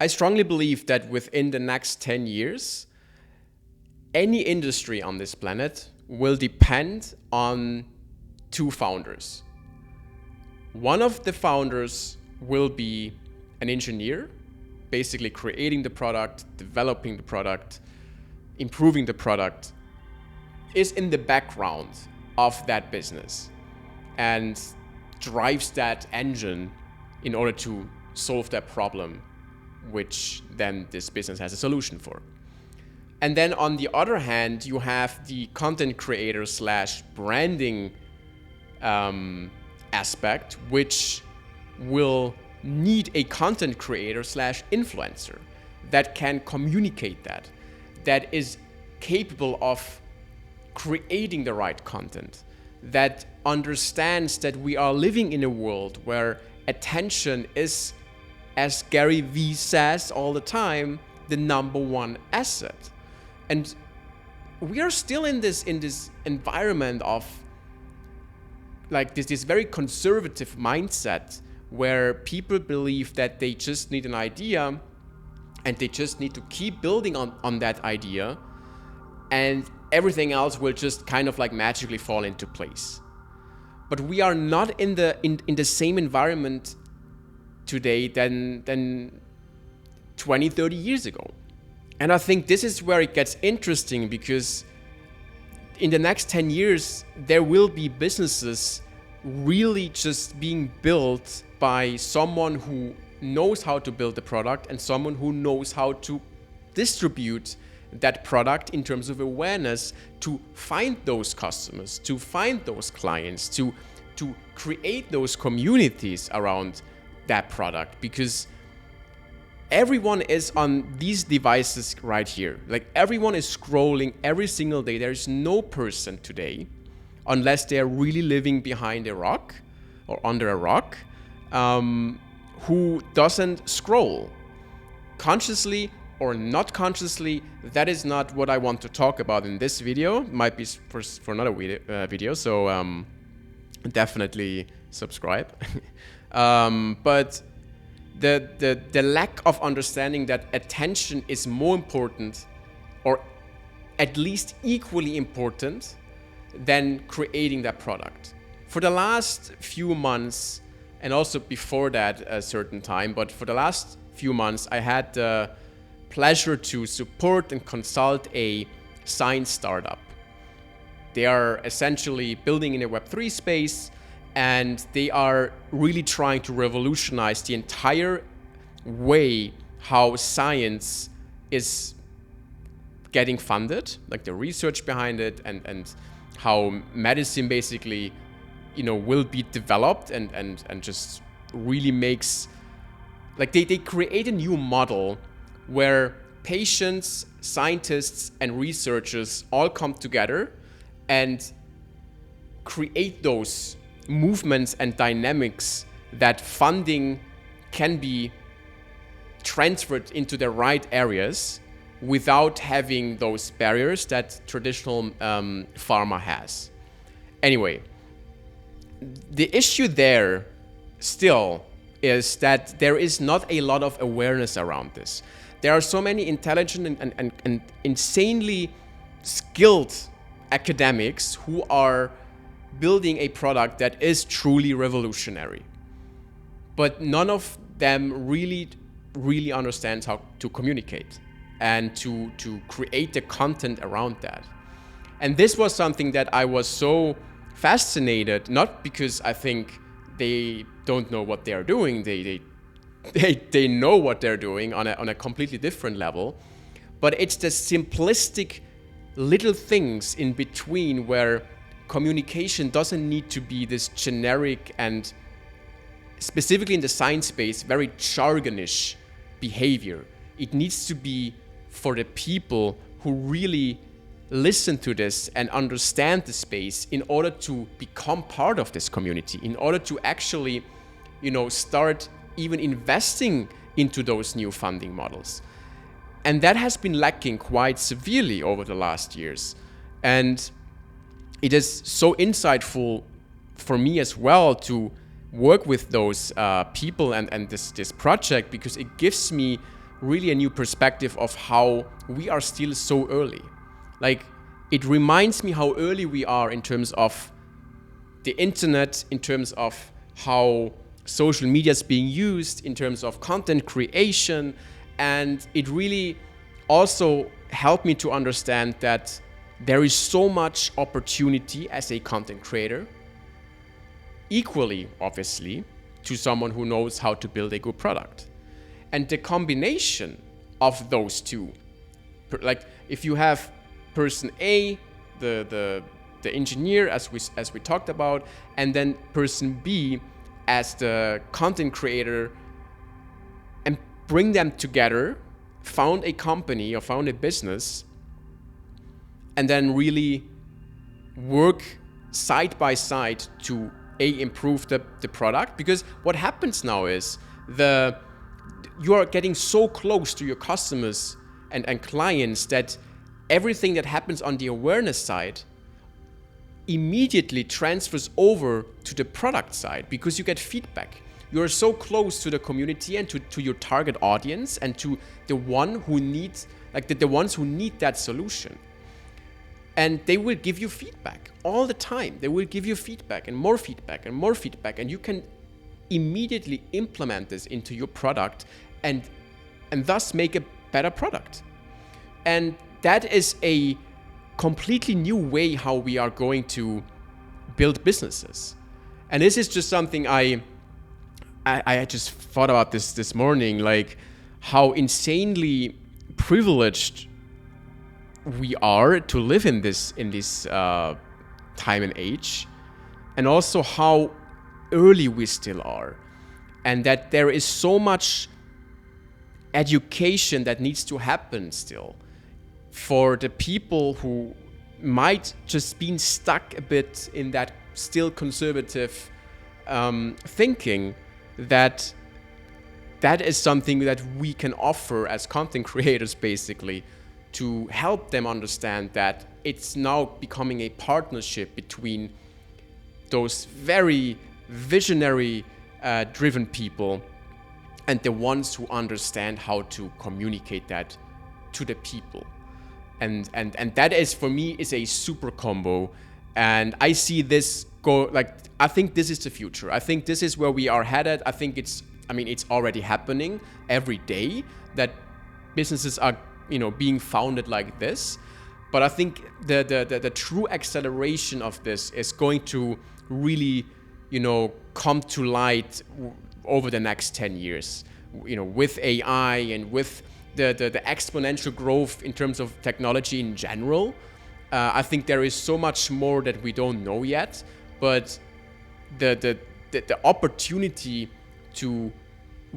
I strongly believe that within the next 10 years, any industry on this planet will depend on two founders. One of the founders will be an engineer, basically creating the product, developing the product, improving the product, is in the background of that business and drives that engine in order to solve that problem, which then this business has a solution for. And then on the other hand, you have the content creator slash branding aspect, which will need a content creator slash influencer that can communicate that is capable of creating the right content, that understands that we are living in a world where attention is, as Gary Vee says all the time, the number one asset. And we are still in this environment of like this very conservative mindset where people believe that they just need an idea and they just need to keep building on that idea, and everything else will just kind of like magically fall into place. But we are not in the same environment today than 20, 30 years ago. And I think this is where it gets interesting, because in the next 10 years, there will be businesses really just being built by someone who knows how to build the product and someone who knows how to distribute that product in terms of awareness, to find those customers, to find those clients, to create those communities around that product. Because everyone is on these devices right here. Like, everyone is scrolling every single day. There is no person today, unless they're really living behind a rock or under a rock, who doesn't scroll consciously or not consciously. That is not what I want to talk about in this video. Might be for another video, so definitely subscribe. But the lack of understanding that attention is more important, or at least equally important, than creating that product. For the last few months, and also before that a certain time, but for the last few months, I had the pleasure to support and consult a science startup. They are essentially building in a Web3 space, and they are really trying to revolutionize the entire way how science is getting funded, like the research behind it, and how medicine basically, will be developed and just really makes, like they create a new model where patients, scientists, and researchers all come together and create those movements and dynamics that funding can be transferred into the right areas without having those barriers that traditional pharma has. Anyway, the issue there still is that there is not a lot of awareness around this. There are so many intelligent and insanely skilled academics who are building a product that is truly revolutionary. But none of them really understands how to communicate and to create the content around that. And this was something that I was so fascinated, not because I think they don't know what they are doing. They know what they're doing on a completely different level, but it's the simplistic little things in between where communication doesn't need to be this generic and, specifically in the science space, very jargonish behavior. It needs to be for the people who really listen to this and understand the space in order to become part of this community, in order to actually, start even investing into those new funding models. And that has been lacking quite severely over the last years. And it is so insightful for me as well to work with those people and this project, because it gives me really a new perspective of how we are still so early. Like, it reminds me how early we are in terms of the internet, in terms of how social media is being used, in terms of content creation. And it really also helped me to understand that there is so much opportunity as a content creator, equally, obviously, to someone who knows how to build a good product. And the combination of those two, like if you have person A, the engineer, as we talked about, and then person B as the content creator, and bring them together, found a company or found a business, and then really work side by side to improve the product. Because what happens now is you are getting so close to your customers and clients that everything that happens on the awareness side immediately transfers over to the product side, because you get feedback. You are so close to the community and to your target audience and to the one who needs, like the ones who need that solution. And they will give you feedback all the time. They will give you feedback and more feedback and more feedback, and you can immediately implement this into your product and thus make a better product. And that is a completely new way how we are going to build businesses. And this is just something I just thought about this morning, like how insanely privileged we are to live in this time and age, and also how early we still are, and that there is so much education that needs to happen still for the people who might just be stuck a bit in that still conservative thinking. That is something that we can offer as content creators, basically, to help them understand that it's now becoming a partnership between those very visionary driven people and the ones who understand how to communicate that to the people. And that is, for me, is a super combo. And I see this go, like, I think this is the future. I think this is where we are headed. I think it's already happening every day that businesses are, being founded like this. But I think the true acceleration of this is going to really, come to light over the next 10 years, with AI and with the exponential growth in terms of technology in general. I think there is so much more that we don't know yet, but the opportunity to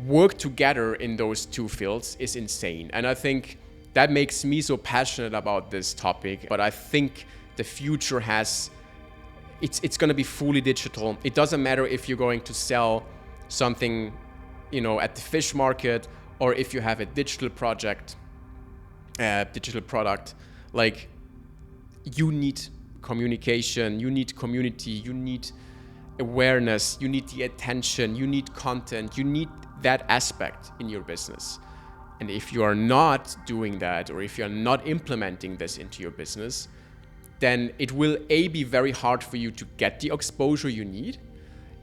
work together in those two fields is insane. And I think that makes me so passionate about this topic. But I think the future it's going to be fully digital. It doesn't matter if you're going to sell something, at the fish market, or if you have a digital product. Like, you need communication, you need community, you need awareness, you need the attention, you need content, you need that aspect in your business. And if you are not doing that, or if you're not implementing this into your business, then it will be very hard for you to get the exposure you need,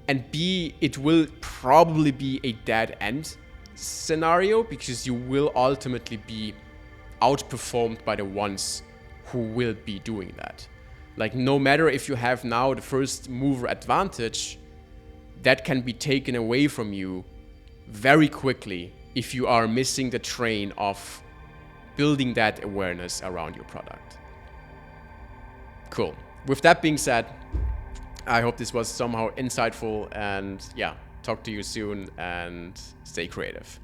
and B, it will probably be a dead end scenario, because you will ultimately be outperformed by the ones who will be doing that. Like, no matter if you have now the first mover advantage, that can be taken away from you very quickly if you are missing the train of building that awareness around your product. Cool. With that being said, I hope this was somehow insightful, and talk to you soon, and stay creative.